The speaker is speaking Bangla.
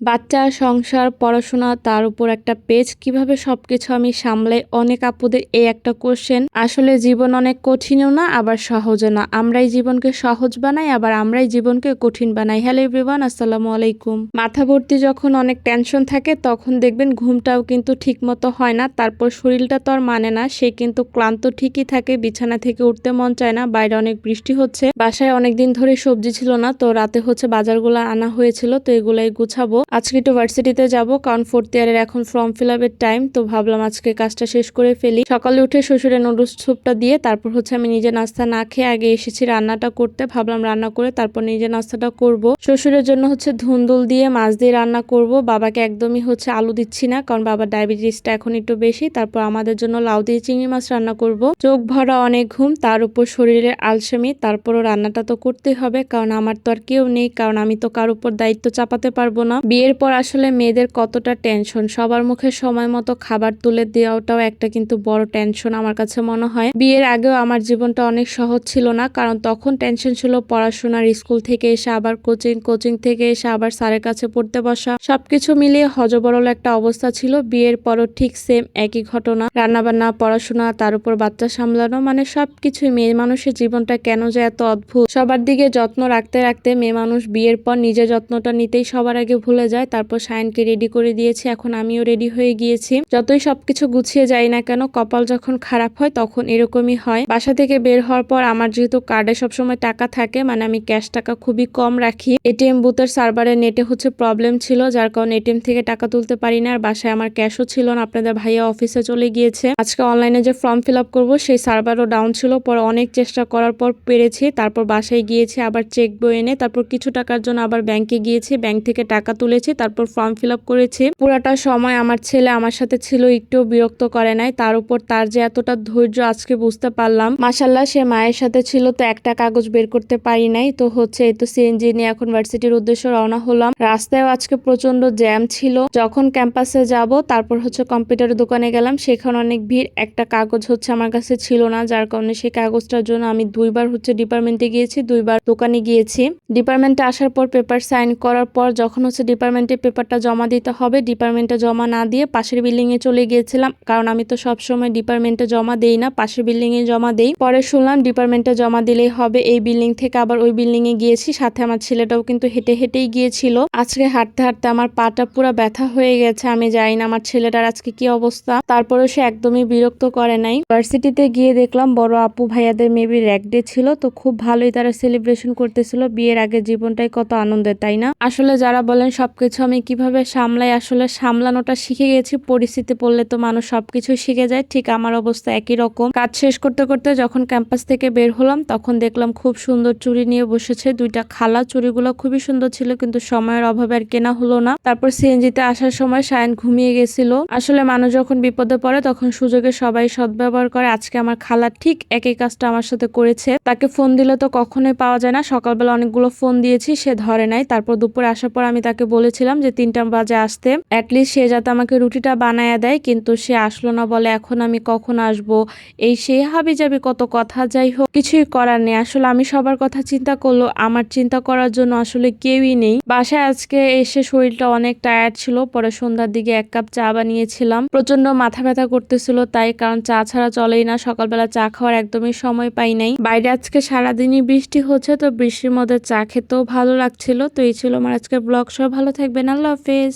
বাচ্চা, সংসার, পড়াশোনা তার উপর একটা পেজ কিভাবে সবকিছু আমি সামলাই। অনেক আপুদের এই একটা কোশ্চেন। আসলে জীবন অনেক কঠিনও না আবার সহজও না। আমরাই জীবনকে সহজ বানাই আবার আমরাই জীবনকে কঠিন বানাই। হ্যালো এভরিওয়ান, আসসালামু আলাইকুম। মাথা ভর্তি যখন অনেক টেনশন থাকে তখন দেখবেন ঘুমটাও কিন্তু ঠিক মতো হয় না। তারপর শরীরটা তো আর মানে না, সে কিন্তু ক্লান্ত ঠিকই থাকে, বিছানা থেকে উঠতে মন চায় না। বাইরে অনেক বৃষ্টি হচ্ছে, বাসায় অনেকদিন ধরে সবজি ছিল না, তো রাতে বাজারগুলো আনা হয়েছিল, তো এগুলাই গুছাবো। আজকে একটু ভার্সিটিতে যাব, কারণ 4th ইয়ারের এখন ফর্ম ফিল আপের টাইম, তো ভাবলাম আজকে কাজটা শেষ করে ফেলি। সকালে উঠে শ্বশুরের নুডলস স্যুপটা দিয়ে তারপর আমি নিজে নাস্তা না খেয়ে আগে এসেছি রান্নাটা করতে। ভাবলাম রান্না করে তারপর নিজে নাস্তাটা করব। শ্বশুরের জন্য ধুন্দুল দিয়ে মাছ দিয়ে রান্না করব। বাবাকে একদমই আলু দিচ্ছি না, কারণ বাবার ডায়াবেটিসটা এখন একটু বেশি। তারপর আমাদের জন্য লাউ দিয়ে চিংড়ি মাছ রান্না করব। চোখ ভরা অনেক ঘুম, তার উপর শরীরের আলসেমি, তারপরও রান্নাটা তো করতেই হবে, কারণ আমার তো আর কেউ নেই, কারণ আমি তো কার উপর দায়িত্ব চাপাতে পারবো না। বিয়ের পর আসলে মেয়েদের কতটা টেনশন, সবার মুখে সময় মতো খাবার তুলে দেওয়াটাও একটা কিন্তু বড় টেনশন আমার কাছে মনে হয়। বিয়ের আগেও আমার জীবনটা অনেক সহজ ছিল না, কারণ তখন টেনশন ছিল পড়াশোনার, স্কুল থেকে এসে আবার কোচিং থেকে এসে আবার স্যারের কাছে পড়তে বসা, সবকিছু মিলিয়ে হজবরল একটা অবস্থা ছিল। বিয়ের পরও ঠিক সেম একই ঘটনা, রান্নাবান্না, পড়াশোনা, তার উপর বাচ্চা সামলানো, মানে সবকিছুই। মেয়ে মানুষের জীবনটা কেন যে এত অদ্ভুত। সবার দিকে যত্ন রাখতে রাখতে মেয়ে মানুষ বিয়ের পর নিজের যত্নটা নিতেই সবার আগে ভুলে যায়। তারপর সায়নকে রেডি করে দিয়েছি, এখন আমিও রেডি হয়ে গিয়েছি। যতই সবকিছু গুছিয়ে যাই না কেন, কপাল যখন খারাপ হয় তখন এরকমই হয়। বাসা থেকে বের হওয়ার পর আমার যেহেতু কার্ডে সবসময় টাকা থাকে, মানে আমি ক্যাশ টাকা খুবই কম রাখি। এটিএম বুথের সার্ভারের নেটে প্রবলেম ছিল, যার কারণে এটিএম থেকে টাকা তুলতে পারি না। আর বাসায় আমার ক্যাশও ছিল না, আপনাদের ভাইয়া অফিসে চলে গিয়েছে। আজকে অনলাইনে যে ফর্ম ফিল আপ করবো সেই সার্ভারও ডাউন ছিল, পরে অনেক চেষ্টা করার পর পেরেছি। তারপর বাসায় গিয়েছি, আবার চেক বই এনে তারপর কিছু টাকার জন্য আবার ব্যাংকে গিয়েছি, ব্যাংক থেকে টাকা তুলেছি, তারপর ফর্ম ফিল আপ করেছি। পুরাটা সময় আমার ছেলে আমার সাথে ছিল, একটু বিরক্ত করে নাই। তার উপর তার যে এতটা ধৈর্য আজকে বুঝতে পারলাম। মাশাল্লাহ, সে মায়ের সাথে ছিল, তো একটা কাগজ বের করতে পারি নাই। তো এই তো সিএনজি নিয়ে এখন ভার্সিটির উদ্দেশ্যে রওনা হলাম। রাস্তায় আজকে প্রচন্ড জ্যাম ছিল। যখন ক্যাম্পাসে যাব তারপর কম্পিউটারের দোকানে গেলাম, সেখানে অনেক ভিড়। একটা কাগজ আমার কাছে ছিল না, যার কারণে সেই কাগজটার জন্য আমি দুইবার ডিপার্টমেন্টে গিয়েছি, দুইবার দোকানে গিয়েছি। ডিপার্টমেন্টে আসার পর পেপার সাইন করার পর যখন ডিপার্টমেন্টে পেপারটা জমা দিতে হবে, ডিপার্টমেন্টে জমা না দিয়ে পাশের বিল্ডিং এ চলে গিয়েছিলাম, কারণ আমি তো সবসময় ডিপার্টমেন্টে জমা দেই না, পাশের বিল্ডিং এ জমা দেই। পরে শুনলাম ডিপার্টমেন্টে জমা দিলেই হবে, এই বিল্ডিং থেকে আবার ওই বিল্ডিং এ গিয়েছি। সাথে আমার ছেলেটাও কিন্তু হেঁটে হেঁটেই গিয়েছিল। আজকে হাঁটতে হাঁটতে আমার পাটা পুরো ব্যথা হয়ে গেছে। আমি জানি না আমার ছেলেটার আজকে কি অবস্থা। তারপরে সে একদমই বিরক্ত করে নাই। ভার্সিটিতে গিয়ে দেখলাম বড় আপু ভাইয়াদের মেবি র্যাক ডে ছিল, তো খুব ভালোই তারা সেলিব্রেশন করতেছিল। বিয়ের আগে জীবনটাই কত আনন্দের, তাই না? আসলে যারা বলেন সবকিছু আমি কিভাবে সামলাই, আসলে সামলানোটা শিখে গেছি। পরিস্থিতি পড়লে তো মানুষ সবকিছু শিখে যায়, ঠিক আমার অবস্থা একই রকম। কাজ শেষ করতে করতে যখন ক্যাম্পাস থেকে বের হলাম তখন দেখলাম খুব সুন্দর চুড়ি নিয়ে বসেছে দুইটা খালা। চুড়িগুলো খুবই সুন্দর ছিল, কিন্তু সময়ের অভাবে আর কেনা হলো না। তারপর সিএনজিতে আসার সময় সায়ন ঘুমিয়ে গেছিল। আসলে মানুষ যখন বিপদে পড়ে তখন সুযোগে সবাই সদ্ব্যবহার করে। আজকে আমার খালা ঠিক একই কাজটা আমার সাথে করেছে। তাকে ফোন দিলে তো কখনোই পাওয়া যায় না, সকালবেলা অনেকগুলো ফোন দিয়েছি, সে ধরে নাই। তারপর দুপুরে আসার পর আমি তাকে বলেছিলাম যে 3টা বাজে আসতে, অ্যাটলিস্ট সে যাতে আমাকে রুটিটা বানায় দেয়, কিন্তু সে আসলো না। বলে এখন আমি কখন আসবো, এই সে হাবি যাবি কত কথা। যাই হোক, কিছুই করার নেই। আসলে আমি সবার কথা চিন্তা করলো, আমার চিন্তা করার জন্য আসলে কেউই নেই। বাসায় আজকে এসে শরীরটা অনেক টায়ার্ড ছিল, পরে সন্ধ্যার দিকে 1 কাপ চা বানিয়েছিলাম। প্রচন্ড মাথা ব্যথা করতেছিল তাই, কারণ চা ছাড়া চলেই না। সকালবেলা চা খাওয়ার একদমই সময় পাই নাই। বাইরে আজকে সারাদিনই বৃষ্টি হচ্ছে, তো বৃষ্টির মধ্যে চা খেতেও ভালো লাগছিল। তো এই ছিল আমার আজকের ব্লগ। সব ভালো থাকবেন, আল্লাহ হাফেজ।